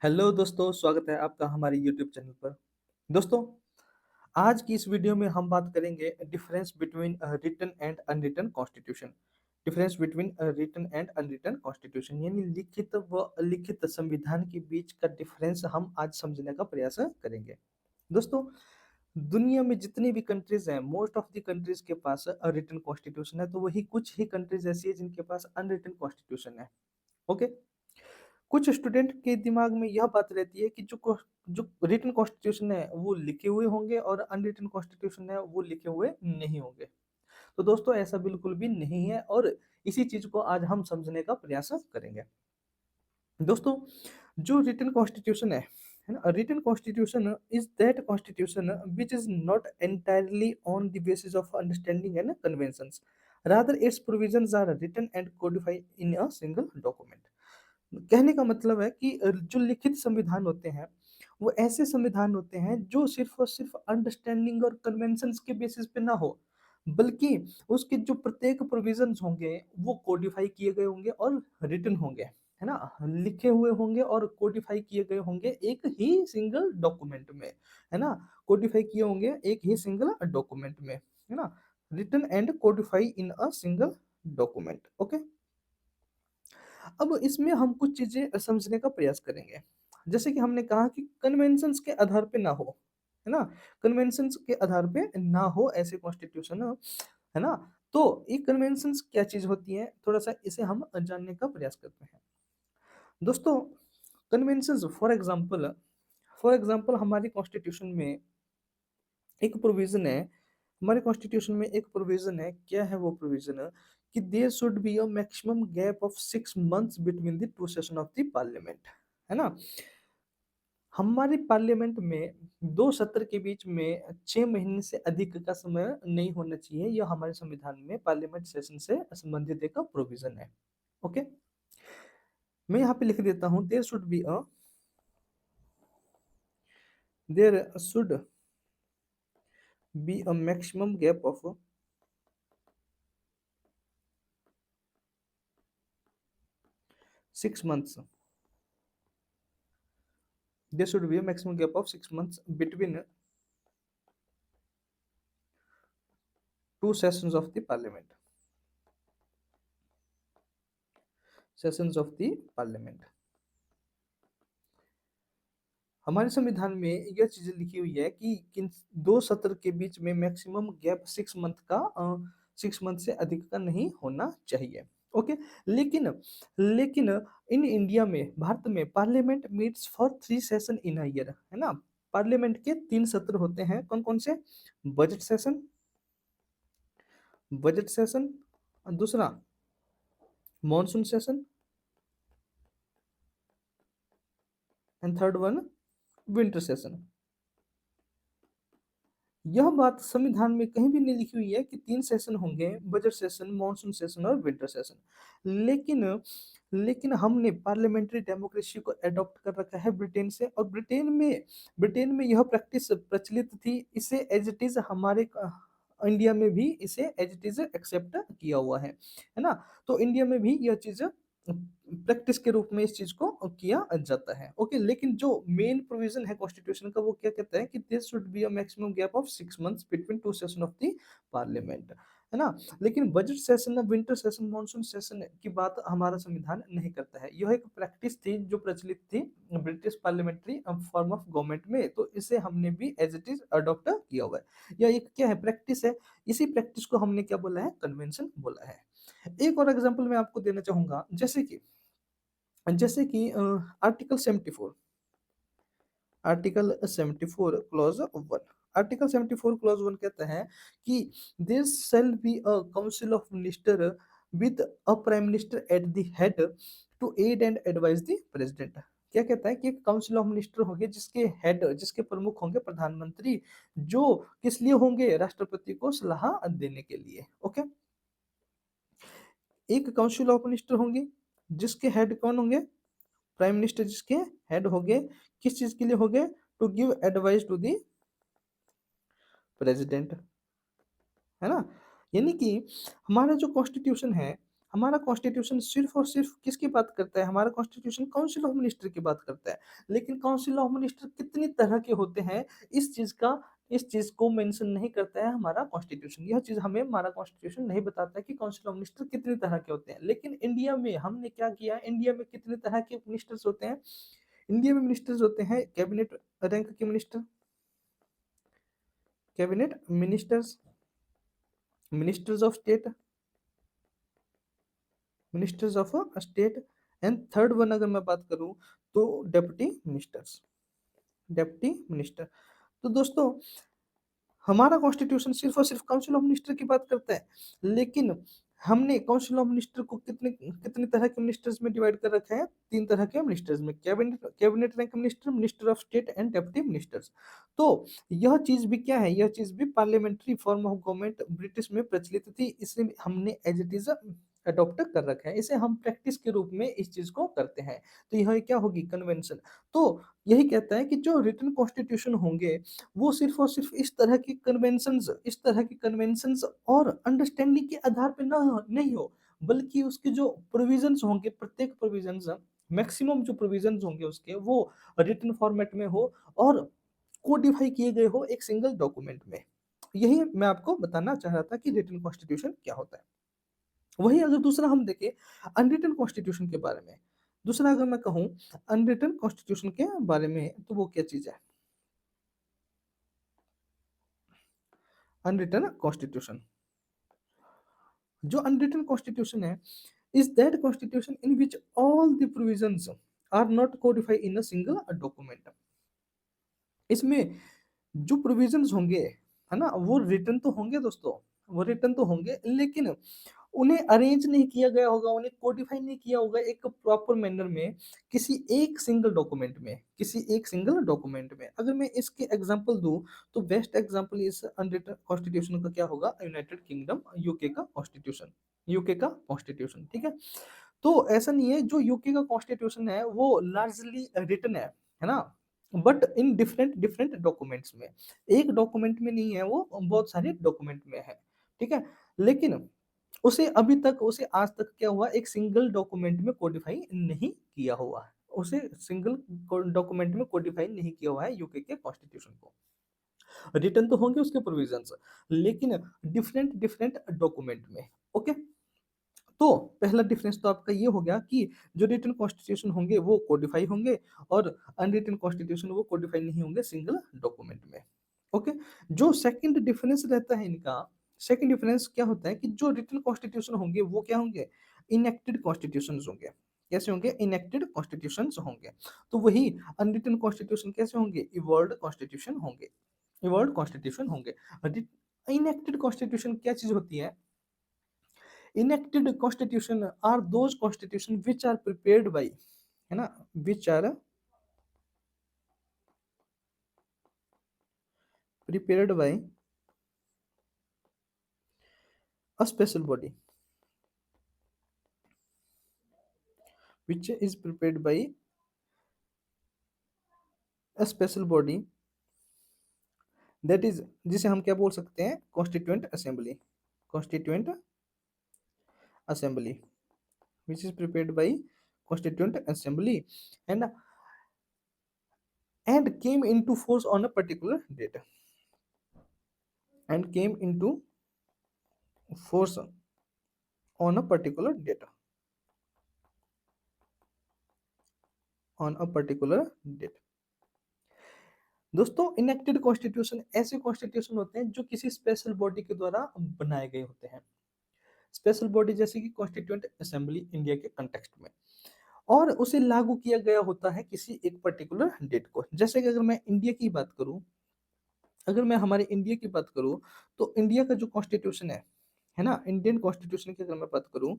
Hello दोस्तों, स्वागत है आपका हमारे यूट्यूब चैनल पर। दोस्तों, आज की इस वीडियो में हम बात करेंगे difference between written and unwritten constitution. Difference between written and unwritten constitution यानी लिखित व अलिखित संविधान के बीच का डिफरेंस हम आज समझने का प्रयास करेंगे। दोस्तों, दुनिया में जितनी भी कंट्रीज हैं, मोस्ट ऑफ द कंट्रीज के पास रिटन कॉन्स्टिट्यूशन है, तो वही कुछ ही कंट्रीज ऐसी है जिनके पास अनरिटन कॉन्स्टिट्यूशन है। ओके। कुछ स्टूडेंट के दिमाग में यह बात रहती है कि जो रिटन कॉन्स्टिट्यूशन है वो लिखे हुए होंगे और अनरिटन कॉन्स्टिट्यूशन है वो लिखे हुए नहीं होंगे। तो दोस्तों, ऐसा बिल्कुल भी नहीं है और इसी चीज को आज हम समझने का प्रयास करेंगे। दोस्तों, जो रिटन कॉन्स्टिट्यूशन है ना, written constitution is that constitution which is not entirely on the basis of understanding and conventions, rather its provisions are written and codified in a single document. कहने का मतलब है कि जो लिखित संविधान होते हैं, वो ऐसे संविधान होते हैं जो सिर्फ़ और सिर्फ़ अंडरस्टैंडिंग और कन्वेंशंस के बेसिस पे ना हो, बल्कि उसके जो प्रत्येक प्रोविज़न्स होंगे, वो कोडिफ़ाई किए गए होंगे और रिटन होंगे, है ना? लिखे हुए होंगे और कोडिफ़ाई किए गए होंगे एक ही सिंगल डॉक्यूमेंट में, है ना? कोडिफ़ाई किए होंगे एक ही सिंगल डॉक्यूमेंट में, है ना? Written and codified in a single document, okay? अब इसमें हम कुछ चीज़ें समझने का प्रयास करेंगे। जैसे कि हमने कहा कि कन्वेंशंस के आधार पे ना हो, है ना? कन्वेंशंस के आधार पे ना हो ऐसे कॉन्स्टिट्यूशन, है ना? तो ये कन्वेंशंस क्या चीज़ होती है? थोड़ा-सा इसे हम जानने का प्रयास करते हैं। दोस्तों, कन्वेंशंस फॉर एग्ज़ाम्पल हमारी कॉन्स्टिट्यूशन में एक प्रोविज़न है, हमारे कॉन्स्टिट्यूशन में एक प्रोविज़न है, क्या है वो प्रोविज़न? कि there should be a maximum gap of 6 months between the 2 session of the parliament, है ना? हमारे पार्लियामेंट में 2 सत्र के बीच में 6 महीने से अधिक का समय नहीं होना चाहिए, यह हमारे संविधान में पार्लियामेंट सेशन से संबंधित एक प्रोविज़न है। ओके? मैं यहाँ पे लिख देता हूँ there should be a maximum gap of 6 months. There should be a maximum gap of 6 months between two sessions of the parliament. Sessions of the parliament. हमारे संविधान में यह चीज लिखी हुई है कि किन 2 सत्र के बीच में मैक्सिमम गैप 6 मंथ से अधिक का नहीं होना चाहिए। ओके। लेकिन लेकिन इन इंडिया में, भारत में, parliament meets for 3 session in a year, है ना? पार्लियामेंट के 3 सत्र होते हैं, कौन कौन से? बजट सेशन, बजट सेशन, दूसरा monsoon session, and third one winter session. यह बात संविधान में कहीं भी नहीं लिखी हुई है कि 3 सेशन होंगे, बजट सेशन, मॉनसून सेशन और विंटर सेशन। लेकिन हमने पार्लियामेंट्री डेमोक्रेसी को एडॉप्ट कर रखा है ब्रिटेन से, और ब्रिटेन में यह प्रैक्टिस प्रचलित थी। इसे एज इट इज हमारे इंडिया में भी इसे एज इट इज एक्सेप्ट किया हुआ है ना? तो इंडिया में भी यह चीज प्रैक्टिस के रूप में इस चीज को किया जाता है। ओके। लेकिन जो मेन प्रोविजन है कॉन्स्टिट्यूशन का, वो क्या कहता है कि there should be a maximum gap of 6 months between 2 session of the parliament, है ना? लेकिन budget session, winter session, monsoon session की बात हमारा संविधान नहीं करता है। यह एक प्रैक्टिस थी जो प्रचलित थी British parliamentary form of government में, तो इसे हमने भी एज इट इज अडॉप्ट किया हुआ है। यह एक क्या है? प्रैक्टिस है। इसी प्रैक्टिस को हमने क्या बोला है? कन्वेंशन बोला है। एक और एग्जांपल मैं आपको देना चाहूंगा, जैसे कि आर्टिकल 74 क्लॉज 1। आर्टिकल 74 क्लॉज 1 कहता है कि there shall be a council of minister with a prime minister at the head to aid and advise the president. क्या कहता है कि एक काउंसिल ऑफ मिनिस्टर होंगे जिसके हेड, जिसके प्रमुख होंगे प्रधानमंत्री, जो किस लिए होंगे? राष्ट्रपति को सलाह देने के लिए। ओके। एक काउंसिल ऑफ मिनिस्टर होंगे जिसके हेड कौन होंगे? प्राइम मिनिस्टर, जिसके हेड होंगे किस चीज के लिए होंगे? To give advice to the president, है ना? यानी कि हमारा जो कॉन्स्टिट्यूशन है, हमारा कॉन्स्टिट्यूशन सिर्फ और सिर्फ किसकी बात करता है, हमारा कॉन्स्टिट्यूशन काउंसिल ऑफ मिनिस्टर की बात करता है। लेकिन काउंसिल ऑफ मिनिस्टर कितनी तरह के होते हैं, इस चीज को मेंशन नहीं करता है हमारा कॉन्स्टिट्यूशन। यह चीज हमें हमारा कॉन्स्टिट्यूशन नहीं बताता है कि काउंसिल ऑफ मिनिस्टर कितनी तरह के होते हैं। लेकिन इंडिया में हमने क्या किया, इंडिया में कितने तरह के मिनिस्टर्स होते हैं, इंडिया में मिनिस्टर्स होते हैं कैबिनेट रैंक के minister, cabinet ministers, ministers of state, ministers of state, and third one अगर मैं बात करूं तो डेप्टी मिनिस्टर्स, डेप्टी मिनिस्टर। तो दोस्तों हमारा कॉन्स्टिट्यूशन सिर्फ और सिर्फ काउंसिल ऑफ मिनिस्टर की बात करता है। लेकिन हमने काउंसिल ऑफ मिनिस्टर को कितने कितने तरह के मिनिस्टर्स में डिवाइड कर रखा है, तीन तरह के मिनिस्टर्स में, cabinet rank minister, minister of state and deputy ministers. तो यह चीज भी क्या है, यह चीज भी parliamentary form of government British में प्रचलित थी, इसे हमने एज इट इज अडॉप्ट कर रखा है, इसे हम प्रैक्टिस के रूप में इस चीज को करते हैं। तो यह क्या होगी, कन्वेंशन। तो यही कहता है कि जो रिटन कॉन्स्टिट्यूशन होंगे वो सिर्फ और सिर्फ इस तरह की कन्वेंशंस और अंडरस्टैंडिंग के आधार पे ना नहीं हो, बल्कि उसके जो प्रोविजंस होंगे, प्रत्येक प्रोविजंस, मैक्सिमम जो प्रोविजंस होंगे उसके, वो रिटन फॉर्मेट में हो और कोडिफाई किए गए हो एक सिंगल डॉक्यूमेंट में। यही मैं आपको बताना चाह रहा था कि रिटन कॉन्स्टिट्यूशन क्या होता है। वही अगर दूसरा हम देखें अनरिटन कॉन्स्टिट्यूशन के बारे में, दूसरा अगर मैं कहूँ अनरिटन कॉन्स्टिट्यूशन के बारे में, तो वो क्या चीज है, अनरिटन कॉन्स्टिट्यूशन। जो अनरिटन कॉन्स्टिट्यूशन है is that constitution in which all the provisions are not codified in a single document. इसमें जो प्रोविजंस होंगे, है ना, वो रिटन तो होंगे दोस्तों, वो रिटन तो होंगे, लेकिन उन्हें अरेंज नहीं किया गया होगा, उन्हें कोडिफाई नहीं किया होगा एक प्रॉपर मैनर में, किसी एक सिंगल डॉक्यूमेंट में, किसी एक सिंगल डॉक्यूमेंट में। अगर मैं इसके एग्जांपल दूं तो बेस्ट एग्जांपल इस अनरिटन कॉन्स्टिट्यूशन का क्या होगा, यूनाइटेड किंगडम यूके का कॉन्स्टिट्यूशन, यूके का कॉन्स्टिट्यूशन, ठीक है। तो ऐसा नहीं है, जो यूके का कॉन्स्टिट्यूशन है वो लार्जली रिटन है ना, but in different different documents में, एक डॉक्यूमेंट में नहीं है, वो बहुत सारे डॉक्यूमेंट में है, ठीक है। लेकिन उसे आज तक क्या हुआ, एक सिंगल डॉक्यूमेंट में कोडिफाई नहीं किया हुआ है, उसे सिंगल डॉक्यूमेंट में कोडिफाई नहीं किया हुआ है यूके के कॉन्स्टिट्यूशन को। रिटर्न तो होंगे उसके प्रोविजंस, लेकिन डिफरेंट डिफरेंट डॉक्यूमेंट में। ओके, तो पहला डिफरेंस तो आपका ये हो गया कि जो रिटन कॉन्स्टिट्यूशन होंगे वो कोडिफाई होंगे, और अनरिटन कॉन्स्टिट्यूशन वो कोडिफाई नहीं होंगे सिंगल डॉक्यूमेंट में। ओके, जो सेकंड डिफरेंस रहता है इनका, सेकंड डिफरेंस क्या होता है कि जो रिटन कॉन्स्टिट्यूशन होंगे वो क्या होंगे, इनेक्टेड कॉन्स्टिट्यूशन होंगे। कैसे होंगे, इनेक्टेड कॉन्स्टिट्यूशन होंगे। तो वही अनरिटन कॉन्स्टिट्यूशन कैसे होंगे, इवॉल्व्ड कॉन्स्टिट्यूशन होंगे, इवॉल्व्ड कॉन्स्टिट्यूशन होंगे। इनेक्टेड कॉन्स्टिट्यूशन क्या चीज होती है, enacted constitution are those constitution which are prepared by, है ना, which are prepared by a special body, which is prepared by a special body, that is जिसे हम क्या बोल सकते हैं, constituent assembly, constituent assembly, which is prepared by constituent assembly, and came into force on a particular date, and came into force on a particular date, on a particular date। दोस्तों enacted constitution ऐसे constitution होते हैं जो किसी special body के द्वारा बनाए गए होते हैं, स्पेशल बॉडी जैसे कि कॉन्स्टिट्यूएंट असेंबली इंडिया के कंटेक्स्ट में, और उसे लागू किया गया होता है किसी एक पर्टिकुलर डेट को। जैसे कि अगर मैं इंडिया की बात करूं, अगर मैं हमारे इंडिया की बात करूं, तो इंडिया का जो कॉन्स्टिट्यूशन है ना, इंडियन कॉन्स्टिट्यूशन की अगर मैं बात करूं,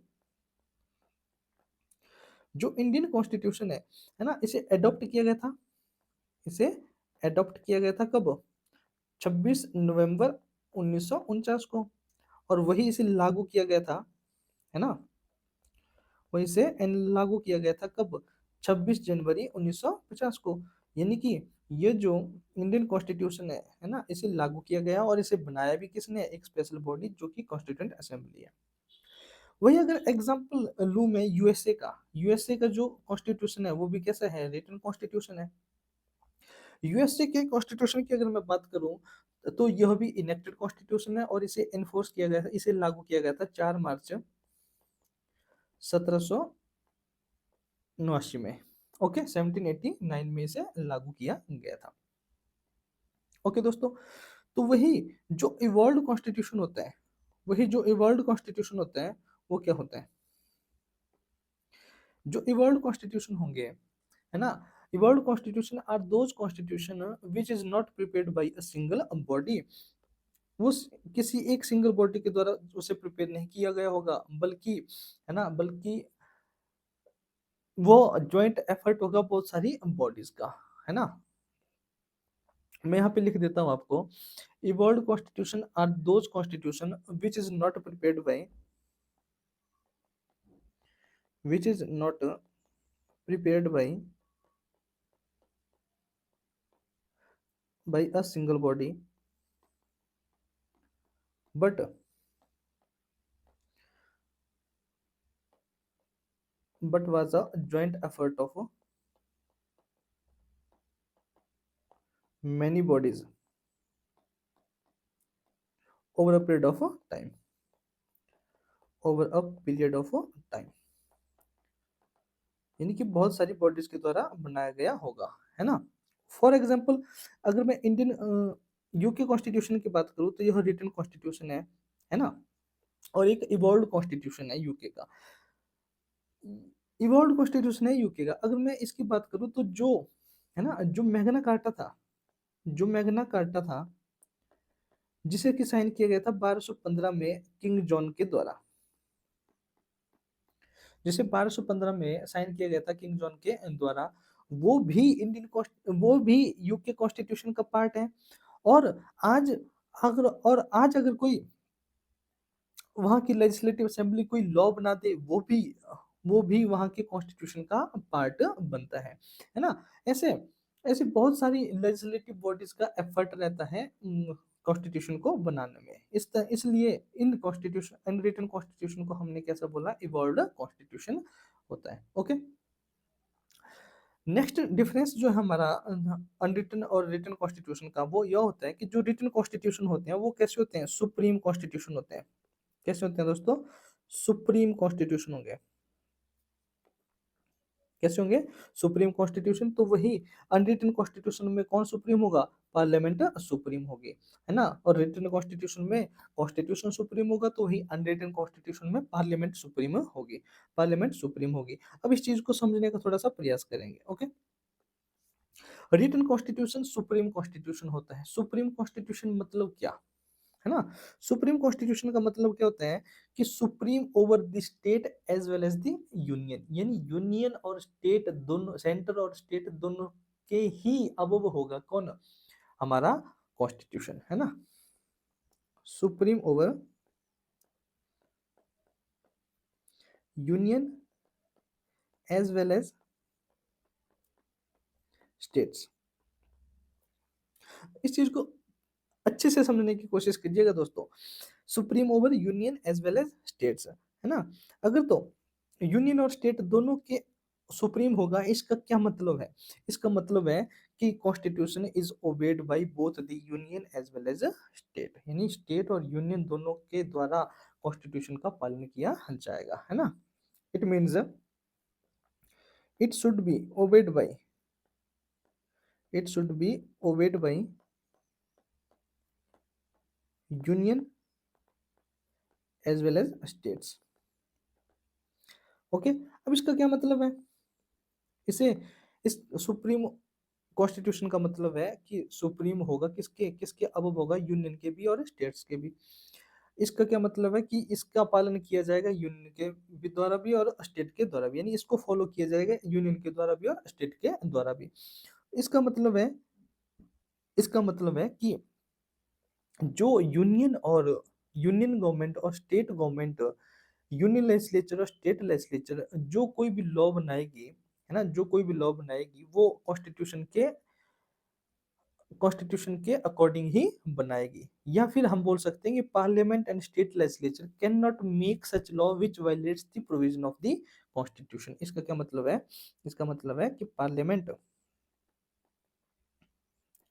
जो इंडियन कॉन्स्टिट्यूशन है ना, इसे अडॉप्ट किया गया था, इसे अडॉप्ट किया गया था कब, 26 नवंबर 1949 को, और वही इसे लागू किया गया था, है ना, वही से लागू किया गया था कब, 26 जनवरी 1950 को। यानी कि ये जो इंडियन कॉन्स्टिट्यूशन है ना, इसे लागू किया गया और इसे बनाया भी किसने, एक स्पेशल बॉडी जो कि कॉन्स्टिट्यूएंट असेंबली है। वही अगर एग्जांपल लूं मैं यूएसए का जो कॉन्स्टिट्यूशन है वो भी कैसा है, रिटन कॉन्स्टिट्यूशन है। यूएसए के कॉन्स्टिट्यूशन की अगर मैं बात करूं तो यह भी इनेक्टेड कॉन्स्टिट्यूशन है और इसे एनफोर्स किया गया था, इसे लागू किया गया था 4 मार्च 1779 में। ओके, 1789 में इसे लागू किया गया था। ओके दोस्तों, तो वही जो इवॉल्व कॉन्स्टिट्यूशन होता है, वही जो इवॉल्व कॉन्स्टिट्यूशन होता है वो क्या होता है, जो इवॉल्व कॉन्स्टिट्यूशन होंगे, है ना, evolve constitution are those constitution which is not prepared by a single body. वो किसी एक सिंगल बॉडी के द्वारा उसे प्रिपेयर नहीं किया गया होगा, बल्कि, है ना, बल्कि वो ज्वाइंट एफर्ट होगा बहुत सारी बॉडीज का, है ना। मैं यहाँ पे लिख देता हूँ आपको, evolve constitution are those constitution which is not prepared by, which is not prepared by a single body but was a joint effort of many bodies over a period of time, over a period of time, यानी कि बहुत सारी bodies के द्वारा बनाया गया होगा, है ना। फॉर एग्जाम्पल, अगर मैं इंडियन यूके कॉन्स्टिट्यूशन की बात करूँ तो यह रिटन कॉन्स्टिट्यूशन है ना, और एक इवॉल्व कॉन्स्टिट्यूशन है यूके का। इवॉल्व कॉन्स्टिट्यूशन है यूके का, अगर मैं इसकी बात करूँ तो जो, है ना, जो मैग्ना कार्टा था, जो मैग्ना कार्टा था जिसे कि साइन किया गया था 1215 में किंग जॉन के द्वारा, जिसे 1215 में साइन किया गया था किंग जॉन के द्वारा, वो भी वो भी यूके कॉन्स्टिट्यूशन का पार्ट है। और आज आज अगर कोई वहाँ की लेजिस्लेटिव असेंबली कोई लॉ बना दे, वो भी वहाँ के कॉन्स्टिट्यूशन का पार्ट बनता है ना। ऐसे ऐसे बहुत सारी लेजिस्लेटिव बॉडीज का एफर्ट रहता है कॉन्स्टिट्यूशन को बनाने में। इसलिए इन कॉन्स्टिट्यूशन इन रिटन कॉन्स्टिट्यूशन को हमने कैसा बोला, इवॉल्व्ड कॉन्स्टिट्यूशन होता है। ओके, नेक्स्ट डिफरेंस जो है हमारा अनरिटन और रिटन कॉन्स्टिट्यूशन का, वो यह होता है कि जो रिटन कॉन्स्टिट्यूशन होते हैं वो कैसे होते हैं, सुप्रीम कॉन्स्टिट्यूशन होते हैं। कैसे होते हैं दोस्तों, सुप्रीम कॉन्स्टिट्यूशन होंगे। कैसे होंगे, सुप्रीम कॉन्स्टिट्यूशन। तो वही अनरिटन कॉन्स्टिट्यूशन में कौन सुप्रीम होगा, पार्लियामेंट सुप्रीम होगी, है ना। और रिटन कॉन्स्टिट्यूशन में कॉन्स्टिट्यूशन सुप्रीम होगा, तो वही अनरिटन कॉन्स्टिट्यूशन में पार्लियामेंट सुप्रीम होगी, पार्लियामेंट सुप्रीम होगी। अब इस चीज को समझने का थोड़ा सा प्रयास करेंगे। Okay, written constitution supreme constitution होता है। सुप्रीम कॉन्स्टिट्यूशन मतलब क्या, है ना। सुप्रीम कॉन्स्टिट्यूशन का मतलब क्या होता है कि supreme over the state as well as the union, यानी यूनियन और स्टेट दोनों, सेंटर और स्टेट दोनों के ही अबव होगा कौन, हमारा कॉन्स्टिट्यूशन, है ना। Supreme over union as well as states. इस चीज को अच्छे से समझने की कोशिश कीजिएगा दोस्तों। Supreme over union as well as states, है ना। अगर तो यूनियन और स्टेट दोनों के सुप्रीम होगा, इसका क्या मतलब है, इसका मतलब है कि constitution is obeyed by both the union as well as state, यानी स्टेट और यूनियन दोनों के द्वारा कॉन्स्टिट्यूशन का पालन किया जाएगा, है ना। It means it should be obeyed by, it should be obeyed by union as well as states. Okay, अब इसका क्या मतलब है, इसे इस सुप्रीम कॉन्स्टिट्यूशन का मतलब है कि सुप्रीम होगा किसके किसके अब होगा, यूनियन के भी और स्टेट्स के भी। इसका क्या मतलब है कि इसका पालन किया जाएगा यूनियन के भी द्वारा भी और स्टेट के द्वारा भी, यानी इसको फॉलो किया जाएगा यूनियन के द्वारा भी और स्टेट के द्वारा भी। इसका मतलब है, इसका मतलब है कि जो यूनियन गवर्नमेंट और स्टेट गवर्नमेंट, यूनियन लेजिस्लेचर और स्टेट लेजिस्लेचर जो कोई भी लॉ बनाएगी, है ना, जो कोई भी लॉ बनाएगी वो कॉन्स्टिट्यूशन के कॉन्स्टिट्यूशन के अकॉर्डिंग ही बनाएगी। या फिर हम बोल सकते हैं कि parliament and state legislature can not make such law which violates the provision of the constitution. इसका क्या मतलब है? इसका मतलब है कि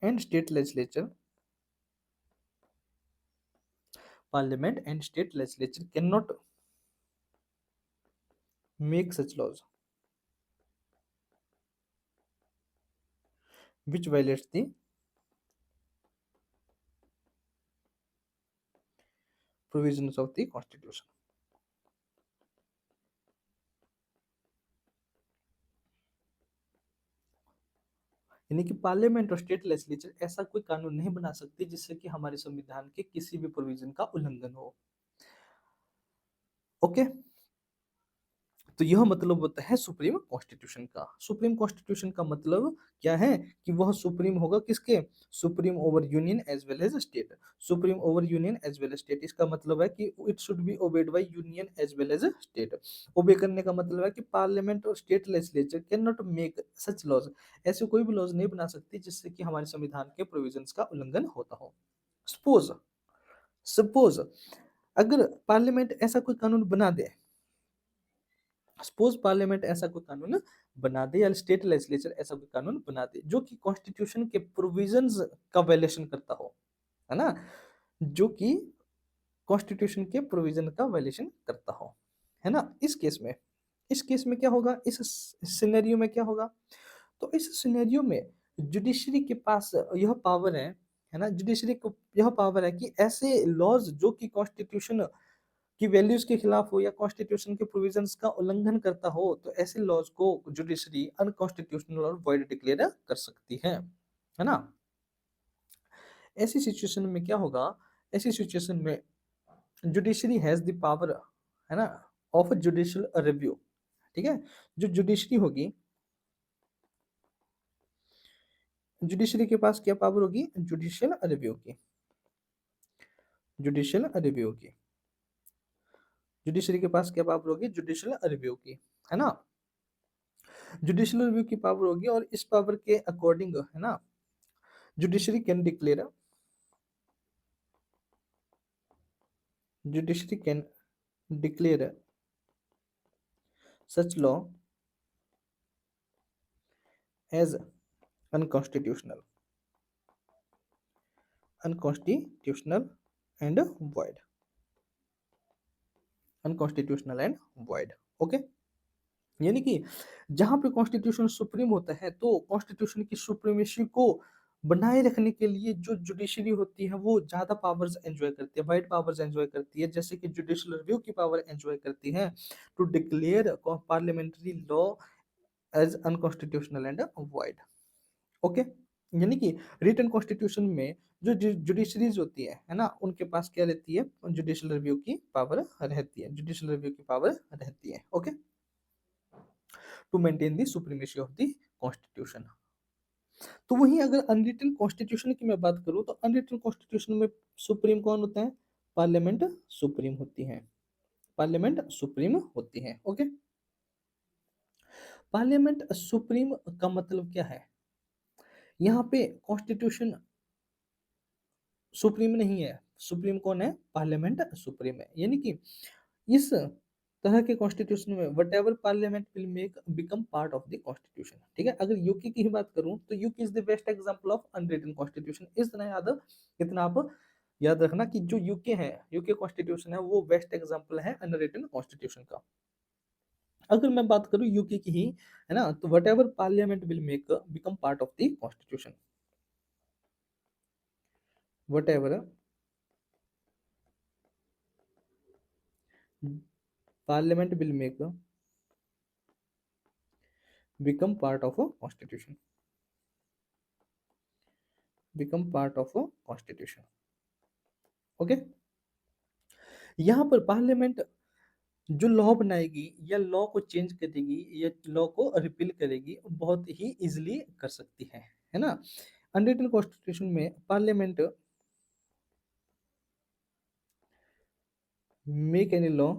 and state legislature parliament and state legislature can not make such laws which violates the provisions of the constitution। यानी कि पार्लियामेंट और स्टेट लेजिस्लेचर ऐसा कोई कानून नहीं बना सकती जिससे कि हमारे संविधान के किसी भी प्रोविजन का उल्लंघन हो। ओके, तो यह मतलब होता है सुप्रीम कॉन्स्टिट्यूशन का। सुप्रीम कॉन्स्टिट्यूशन का मतलब क्या है? कि वह सुप्रीम होगा किसके? Supreme over union as well as state. Supreme over union as well as state, इसका मतलब है कि it should be obeyed by union as well as state. Obey करने का मतलब है कि पार्लियामेंट और state legislature can not make such laws, ऐसे कोई भी लॉज नहीं बना सकती जिससे कि हमारे संविधान के प्रोविजंस का उल्लंघन होता हो। सपोज सपोज अगर पार्लियामेंट ऐसा कोई कानून बना दे, सपोज पार्लियामेंट ऐसा कोई कानून बना दे या स्टेट लेजिस्लेचर ऐसा कोई कानून बना दे जो कि कॉन्स्टिट्यूशन के प्रोविजंस का वायलेशन करता हो, है ना, जो कि कॉन्स्टिट्यूशन के प्रोविजन का वायलेशन करता हो, है ना, इस केस में क्या होगा? इस सिनेरियो में क्या होगा? तो इस सिनेरियो में जुडिशरी के पास यह पावर है ना, जुडिशरी को यह पावर है कि ऐसे लॉज जो कि कॉन्स्टिट्यूशन की वैल्यूज के खिलाफ हो या कॉन्स्टिट्यूशन के प्रोविजंस का उल्लंघन करता हो, तो ऐसे लॉज को जुडिशरी अनकॉन्स्टिट्यूशनल और वॉइड डिक्लेयर कर सकती है ना। ऐसी सिचुएशन में क्या होगा? ऐसी सिचुएशन में जुडिशरी हैज द पावर, है ना, ऑफ जुडिशियल रिव्यू। ठीक है, जो जुडिशरी होगी, जुडिशरी के पास क्या पावर होगी? जुडिशियल रिव्यू की, जुडिशियल रिव्यू की, जुडिशरी के पास क्या पावर होगी? जुडिशियल रिव्यू की, है ना, जुडिशियल रिव्यू की पावर होगी। और इस पावर के अकॉर्डिंग, है ना, judiciary can declare, judiciary can declare such law as unconstitutional, unconstitutional and void, unconstitutional and void. Okay, यानी कि जहां पे कॉन्स्टिट्यूशन सुप्रीम होता है तो कॉन्स्टिट्यूशन की सुप्रीमेसी को बनाए रखने के लिए जो जुडिशरी होती है वो ज्यादा पावर्स एंजॉय करती है, वाइड पावर्स एंजॉय करती है, जैसे कि जुडिशियल रिव्यू की पावर एंजॉय करती है to declare parliamentary law as unconstitutional and void. Okay, यानी कि रिटन कॉन्स्टिट्यूशन में जो जुडिशरीज होती है ना, उनके पास क्या रहती है? जुडिशियल रिव्यू की पावर रहती है, जुडिशियल रिव्यू की पावर रहती है। Okay, to maintain the supremacy of the constitution. तो वहीं अगर अनरिटन कॉन्स्टिट्यूशन की मैं बात करूं तो अनरिटन कॉन्स्टिट्यूशन में सुप्रीम कौन होता है? पार्लियामेंट सुप्रीम होती है, पार्लियामेंट सुप्रीम होती है। ओके, पार्लियामेंट सुप्रीम का मतलब क्या है? यहाँ पे कॉन्स्टिट्यूशन सुप्रीम नहीं है, सुप्रीम कौन है? पार्लियामेंट सुप्रीम है। यानी कि इस तरह के कॉन्स्टिट्यूशन में what ever parliament will make become part of the constitution. ठीक है, अगर यूके की ही बात करूं तो UK is the best example of unwritten constitution. इतना आप याद रखना कि जो यूके है, यूके कॉन्स्टिट्यूशन है, वो बेस्ट एग्जांपल है अनरिटन कॉन्स्टिट्यूशन का। अगर मैं बात करूं यूके की ही, है ना, तो what ever parliament will make become part of the constitution, what ever parliament will make become part of a constitution, become part of a constitution। Okay, यहाँ पर पार्लियामेंट जो लॉ बनाएगी या लॉ को चेंज करेगी या लॉ को repeal करेगी बहुत ही इजिली कर सकती है ना। अनरिटन कॉन्स्टिट्यूशन में parliament make any law,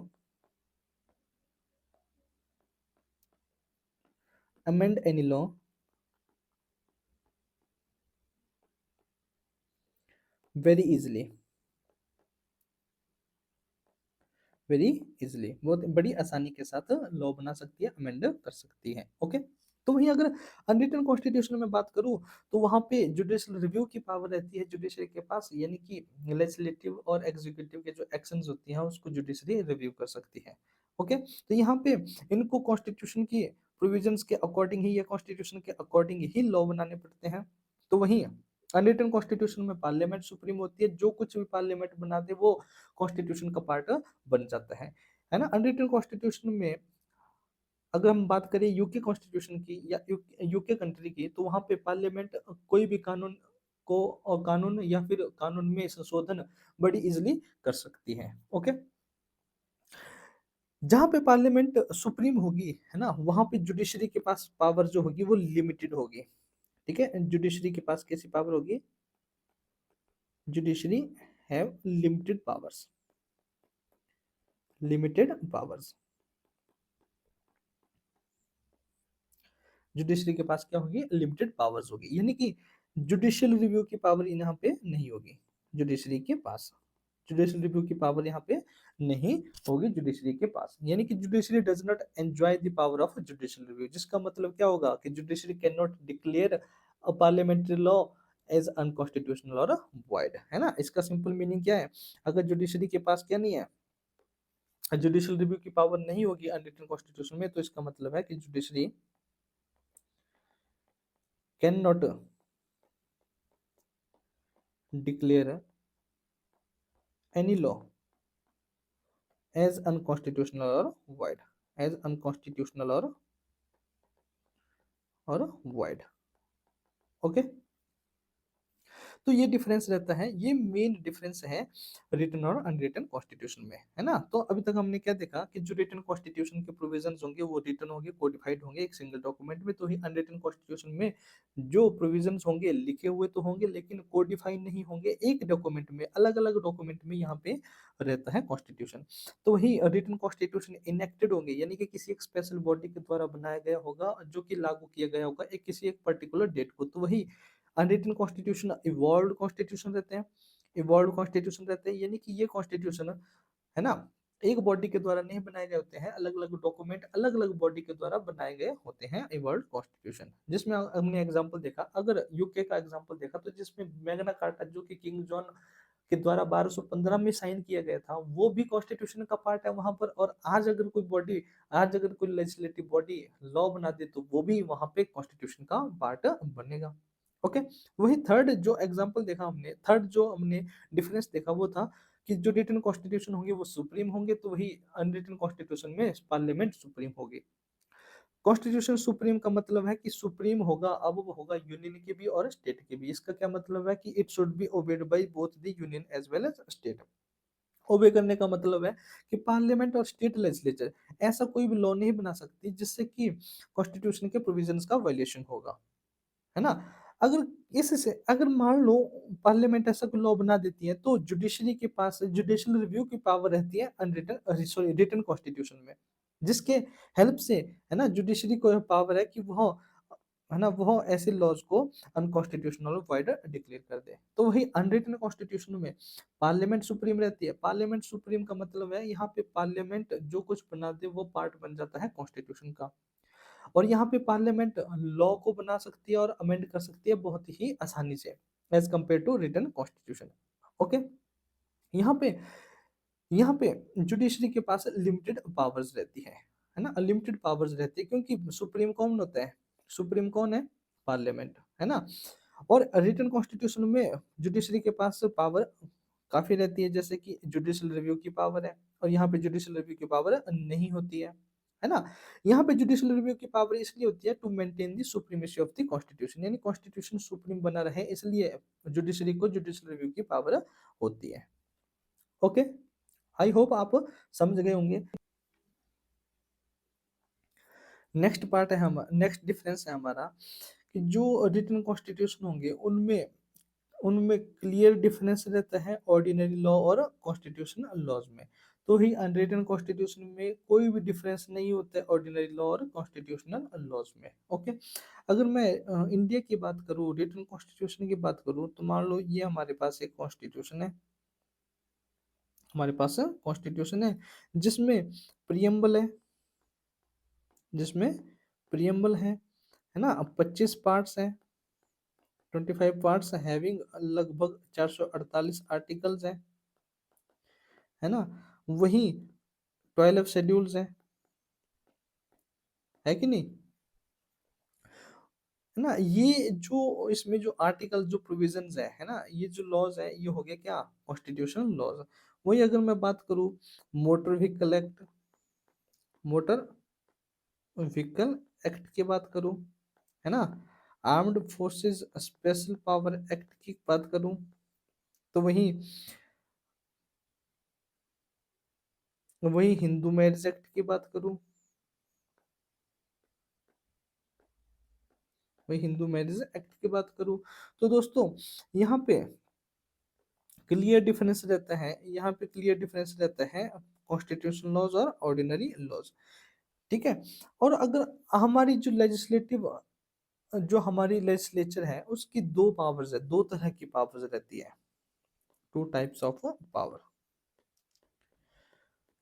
amend any law, very easily, very easily, बहुत बड़ी आसानी के साथ लॉ बना सकती है, अमेंड कर सकती है। ओके, तो वहीं अगर अनरिटन कॉन्स्टिट्यूशन में बात करूं तो वहां पे जुडिशियल रिव्यू की पावर रहती है जुडिशरी के पास, यानी कि लेजिस्लेटिव और एग्जीक्यूटिव के जो एक्शंस होती हैं उसको जुडिशरी रिव्यू कर सकती है। ओके, तो यहाँ पे इनको कॉन्स्टिट्यूशन की प्रोविजंस के अकॉर्डिंग ही या कॉन्स्टिट्यूशन के अकॉर्डिंग ही लॉ बनाने पड़ते हैं। तो वहीं अनरिटन कॉन्स्टिट्यूशन में पार्लियामेंट सुप्रीम होती है, जो कुछ भी पार्लियामेंट बना दे वो कॉन्स्टिट्यूशन का पार्ट बन जाता है ना। अनरिटन कॉन्स्टिट्यूशन में अगर हम बात करें यूके कॉन्स्टिट्यूशन की या यूके कंट्री की, तो वहां पे पार्लियामेंट कोई भी कानून को और कानून या फिर कानून में संशोधन बड़ी इजीली कर सकती है। ओके, जहां पे पार्लियामेंट सुप्रीम होगी, है ना, वहां पे जुडिशरी के पास पावर जो होगी वो लिमिटेड होगी। ठीक है, जुडिशरी के पास कैसी पावर होगी? Judiciary have limited powers, limited powers. Judiciary के पास क्या होगी? लिमिटेड पावर्स होगी, यानी कि जुडिशियल रिव्यू की पावर यहाँ पे नहीं होगी जुडिशरी के पास। जुडिशियल रिव्यू की पावर यहाँ पे नहीं होगी जुडिशरी के पास, यानी कि judiciary does not enjoy the power of judicial review, जिसका मतलब क्या होगा कि judiciary can not declare a parliamentary law as unconstitutional और वॉइड, है ना। इसका सिंपल मीनिंग क्या है? अगर जुडिशरी के पास क्या नहीं है, जुडिशियल रिव्यू की पावर नहीं होगी अनरिटन कॉन्स्टिट्यूशन में, तो इसका मतलब है कि judiciary can not declare any law as unconstitutional or void, as unconstitutional or void। Okay, तो ये डिफरेंस रहता है, ये मेन डिफरेंस है रिटन और अनरिटन कॉन्स्टिट्यूशन में, है ना। तो अभी तक हमने क्या देखा कि जो रिटन कॉन्स्टिट्यूशन के प्रोविजंस होंगे वो रिटन होंगे, कोडिफाइड होंगे एक सिंगल डॉक्यूमेंट में, तो ही अनरिटन कॉन्स्टिट्यूशन में जो प्रोविजंस होंगे लिखे हुए तो होंगे लेकिन कोडिफाइड नहीं होंगे, एक डॉक्यूमेंट में, अलग अलग डॉक्यूमेंट में यहाँ पे रहता है कॉन्स्टिट्यूशन। तो वही रिटन कॉन्स्टिट्यूशन इनेक्टेड होंगे, यानी कि किसी एक स्पेशल बॉडी के द्वारा बनाया गया होगा जो कि लागू किया गया होगा एक किसी एक पर्टिकुलर डेट को। तो वही अनरिटन कॉन्स्टिट्यूशन इवॉल्व कॉन्स्टिट्यूशन रहते हैं, इवॉल्व कॉन्स्टिट्यूशन रहते हैं, यानी कि ये कॉन्स्टिट्यूशन है ना एक बॉडी के द्वारा नहीं बनाए गए होते हैं, अलग अलग डॉक्यूमेंट अलग अलग बॉडी के द्वारा बनाए गए होते हैं इवॉल्व कॉन्स्टिट्यूशन। जिसमें हमने एग्जांपल देखा, अगर यूके का एग्जांपल देखा तो जिसमें मैग्ना कार्टा जो कि किंग जॉन के द्वारा 1215 में साइन किया गया था वो भी कॉन्स्टिट्यूशन का पार्ट है वहां पर। और आज अगर कोई बॉडी, आज अगर कोई लेजिस्लेटिव बॉडी लॉ बना दे तो वो भी वहां पे कॉन्स्टिट्यूशन का पार्ट बनेगा। ओके, वही थर्ड जो एग्जांपल देखा हमने, थर्ड जो हमने डिफरेंस देखा वो था कि जो रिटन कॉन्स्टिट्यूशन होंगे वो सुप्रीम होंगे, तो वही अनरिटन कॉन्स्टिट्यूशन में पार्लियामेंट सुप्रीम होगी। कॉन्स्टिट्यूशन सुप्रीम का मतलब है कि सुप्रीम होगा, अब वो होगा यूनियन की भी और स्टेट की भी। इसका क्या मतलब है कि it should be obeyed by both the union as well as state. Obey करने का मतलब है कि पार्लियामेंट और स्टेट लेजिस्लेचर ऐसा कोई भी लॉ नहीं बना सकती जिससे कि कॉन्स्टिट्यूशन के प्रोविजंस का वायलेशन होगा, है ना। अगर इससे अगर मान लो पार्लियामेंट ऐसा कोई लॉ बना देती है तो जुडिशरी के पास जुडिशियल रिव्यू की पावर रहती है अनरिटन सॉरी रिटन कॉन्स्टिट्यूशन में, जिसके हेल्प से, है ना, जुडिशरी को पावर है कि वह, है ना, वह ऐसे लॉज को अनकॉन्स्टिट्यूशनल वाइड डिक्लेयर कर दे। तो वही अनरिटन कॉन्स्टिट्यूशन में पार्लियामेंट सुप्रीम रहती है। पार्लियामेंट सुप्रीम का मतलब है यहाँ पे पार्लियामेंट जो कुछ बना दे वो पार्ट बन जाता है कॉन्स्टिट्यूशन का। और यहाँ पे पार्लियामेंट लॉ को बना सकती है और अमेंड कर सकती है बहुत ही आसानी से as compared to written constitution. Okay, यहाँ पे यहाँ पे जुडिशरी के पास लिमिटेड पावर्स रहती है ना, अनलिमिटेड पावर्स रहती है, क्योंकि सुप्रीम कौन होता है? सुप्रीम कौन है? पार्लियामेंट, है ना। और रिटन कॉन्स्टिट्यूशन में जुडिशरी के पास पावर काफी रहती है, जैसे कि जुडिशियल रिव्यू की पावर है, और यहाँ पे जुडिशियल रिव्यू की पावर नहीं होती है ना। यहाँ पे जुडिशियल रिव्यू की पावर इसलिए होती है to maintain the supremacy of the constitution, यानी कॉन्स्टिट्यूशन सुप्रीम बना रहे इसलिए जुडिशरी को जुडिशियल रिव्यू की पावर होती है। ओके, आई होप आप समझ गए होंगे। नेक्स्ट पार्ट है हम नेक्स्ट डिफरेंस है हमारा कि जो रिटन कॉन्स्टिट्यूशन होंगे उनमें उनमें क्लियर डिफरेंस रहता है ऑर्डिनरी लॉ और कॉन्स्टिट्यूशनल लॉज में। तो ही अनरिटन कॉन्स्टिट्यूशन में कोई भी डिफरेंस नहीं होता है ऑर्डिनरी लॉ और कॉन्स्टिट्यूशनल लॉज में। ओके, अगर मैं इंडिया की बात करूँ, रिटन कॉन्स्टिट्यूशन की बात करूँ, तो मान लो ये हमारे पास एक कॉन्स्टिट्यूशन है, हमारे पास कॉन्स्टिट्यूशन है जिसमें प्रियम्बल है, जिसमें प्रियम्बल है ना। अब 25 पार्ट्स हैं, 25 पार्ट्स हैविंग लगभग 448 आर्टिकल्स हैं, है ना। वही 12 शेड्यूल्स हैं, है कि नहीं, है ना। ये जो इसमें जो आर्टिकल जो प्रोविजंस है ना, ये जो लॉज है ये हो गया क्या, कॉन्स्टिट्यूशनल लॉज। वही अगर मैं बात करूँ motor vehicle act, motor vehicle act की बात करूँ, है ना, armed forces special power act की बात करूँ, तो वही वही हिंदू मैरिज एक्ट की बात करूँ, वही हिंदू मैरिज एक्ट की बात करूँ, तो दोस्तों यहाँ पे क्लियर डिफरेंस रहता है, यहाँ पे क्लियर डिफरेंस रहता है कॉन्स्टिट्यूशनल लॉज और ऑर्डिनरी लॉज। ठीक है। और अगर हमारी जो लेजिस्लेटिव, जो हमारी लेजिस्लेचर है उसकी दो पावर्स है, दो तरह की पावर्स रहती है, two types of power,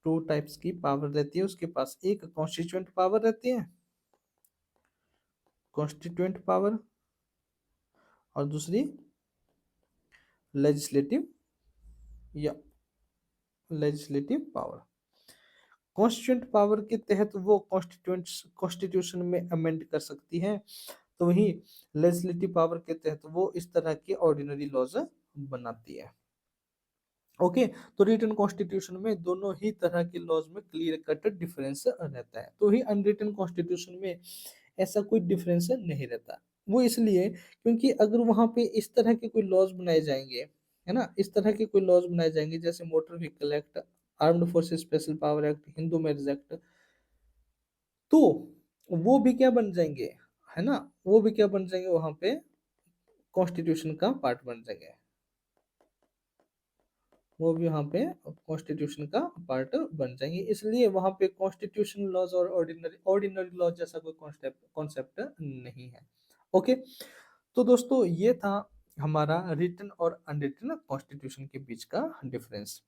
two types की पावर रहती है उसके पास। एक कॉन्स्टिट्यूएंट पावर रहती है, कॉन्स्टिट्यूएंट पावर, और दूसरी लेजिस्लेटिव या लेजिस्लेटिव पावर। कॉन्स्टिट्यूएंट पावर के तहत वो कॉन्स्टिट्यूएंट कॉन्स्टिट्यूशन में अमेंड कर सकती है, तो वही लेजिस्लेटिव पावर के तहत वो इस तरह के ऑर्डिनरी लॉज बनाती है। ओके, तो रिटन कॉन्स्टिट्यूशन में दोनों ही तरह के लॉज में क्लियर कट डिफरेंस रहता है, तो ही अनरिटन कॉन्स्टिट्यूशन में ऐसा कोई डिफरेंस नहीं रहता। वो इसलिए क्योंकि अगर वहां पे इस तरह के कोई लॉज बनाए जाएंगे, है ना, इस तरह के कोई लॉज बनाए जाएंगे जैसे motor vehicle act, armed forces special power act, Hindu marriage act, तो वो भी क्या बन जाएंगे, है ना, वो भी क्या बन जाएंगे वहां पे कॉन्स्टिट्यूशन का पार्ट बन जाएंगे, वो भी वहाँ पे कॉन्स्टिट्यूशन का पार्ट बन जाएंगे। इसलिए वहाँ पे कॉन्स्टिट्यूशन लॉज और ऑर्डिनरी ऑर्डिनरी लॉज जैसा कोई कॉन्सेप्ट कॉन्सेप्ट नहीं है। ओके, तो दोस्तों ये था हमारा रिटन और अनरिटन कॉन्स्टिट्यूशन के बीच का डिफरेंस।